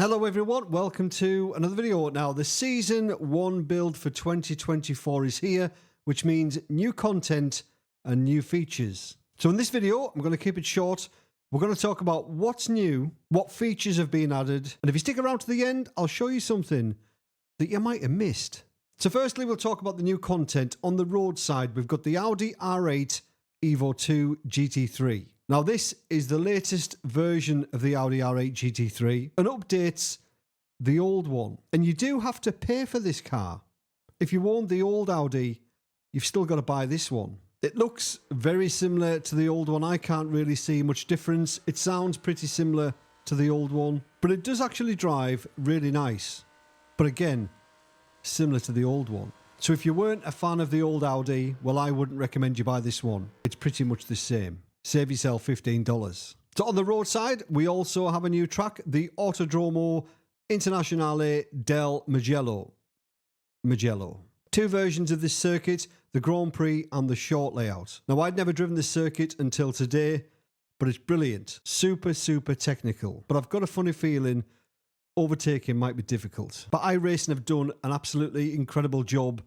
Hello everyone, welcome to another video. Now the season 1 build for 2024 is here, which means new content and new features. So in this video, I'm going to keep it short. We're going to talk about what's new, what features have been added, and if you stick around to the end, I'll show you something that you might have missed. So firstly, we'll talk about the new content. On the road side, we've got the Audi R8 Evo 2 GT3. Now this is the latest version of the Audi R8 GT3 and updates the old one. And you do have to pay for this car. If you own the old Audi, you've still got to buy this one. It looks very similar to the old one. I can't really see much difference. It sounds pretty similar to the old one, but it does actually drive really nice. But again, similar to the old one. So if you weren't a fan of the old Audi, well, I wouldn't recommend you buy this one. It's pretty much the same. Save yourself $15. So on the road side, we also have a new track, the Autodromo Internazionale del Mugello. Two versions of this circuit, the Grand Prix and the short layout. Now, I'd never driven this circuit until today, but it's brilliant. Super technical. But I've got a funny feeling overtaking might be difficult. But iRacing have done an absolutely incredible job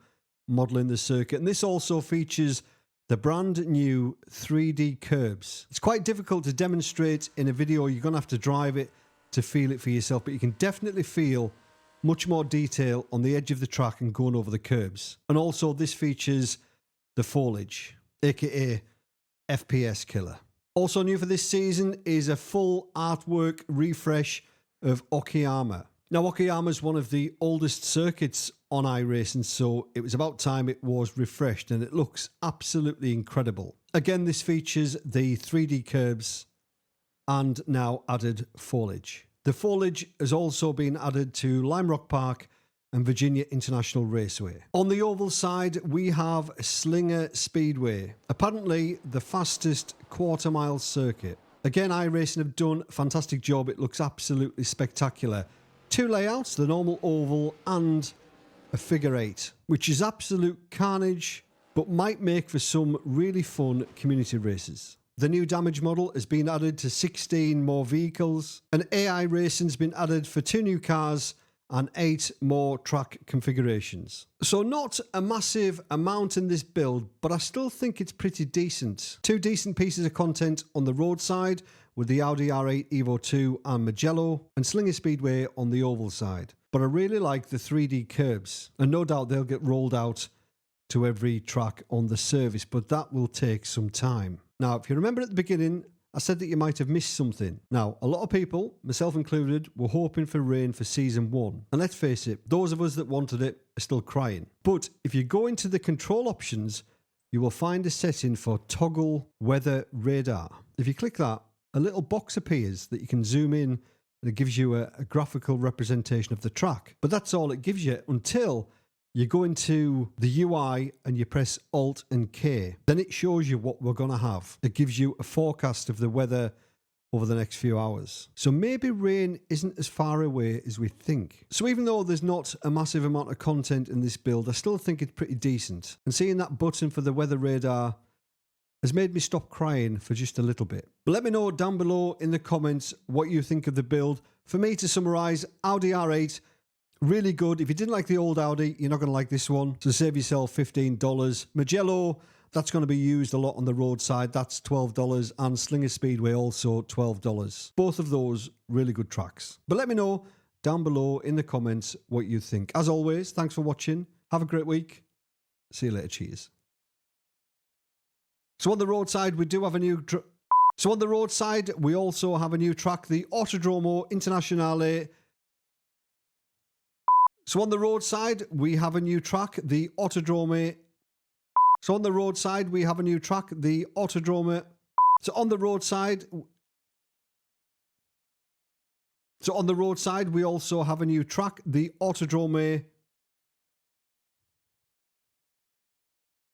modelling the circuit. And this also features the brand new 3D curbs. It's quite difficult to demonstrate in a video. You're going to have to drive it to feel it for yourself, but you can definitely feel much more detail on the edge of the track and going over the curbs. And also this features the foliage, aka FPS killer. Also new for this season is a full artwork refresh of Okayama. Now Okayama is one of the oldest circuits on iRacing, so it was about time it was refreshed, and it looks absolutely incredible. Again, this features the 3D curbs and now added foliage. The foliage has also been added to Lime Rock Park and Virginia International Raceway. On the oval side, we have Slinger Speedway, apparently the fastest quarter-mile circuit. Again, iRacing have done a fantastic job. It looks absolutely spectacular. Two layouts, the normal oval and a figure eight, which is absolute carnage, but might make for some really fun community races. The new damage model has been added to 16 more vehicles, and AI racing's been added for 2 new cars and 8 more track configurations. So not a massive amount in this build, but I still think it's pretty decent. 2 decent pieces of content on the road side with the Audi R8 Evo 2 and Mugello, and Slinger Speedway on the oval side. But I really like the 3D curbs, and no doubt they'll get rolled out to every track on the service, but that will take some time. Now, if you remember at the beginning, I said that you might have missed something. Now, a lot of people, myself included, were hoping for rain for season 1. And let's face it, those of us that wanted it are still crying. But if you go into the control options, you will find a setting for toggle weather radar. If you click that, a little box appears that you can zoom in, and it gives you a graphical representation of the track. But that's all it gives you until you go into the UI and you press Alt and K. Then it shows you what we're going to have. It gives you a forecast of the weather over the next few hours. So maybe rain isn't as far away as we think. So even though there's not a massive amount of content in this build, I still think it's pretty decent. And seeing that button for the weather radar has made me stop crying for just a little bit. But let me know down below in the comments what you think of the build. For me, to summarise, Audi R8, really good. If you didn't like the old Audi, you're not going to like this one. So save yourself $15. Mugello, that's going to be used a lot on the roadside. That's $12. And Slinger Speedway also $12. Both of those really good tracks. But let me know down below in the comments what you think. As always, thanks for watching. Have a great week. See you later. Cheers. So on the roadside, we do have a new... So on the roadside, we also have a new track, the Autodromo Internazionale. So on the roadside, we have a new track, the Autodromo. So on the roadside, we have a new track, the Autodromo. So on the roadside. So on the roadside, we also have a new track, the Autodromo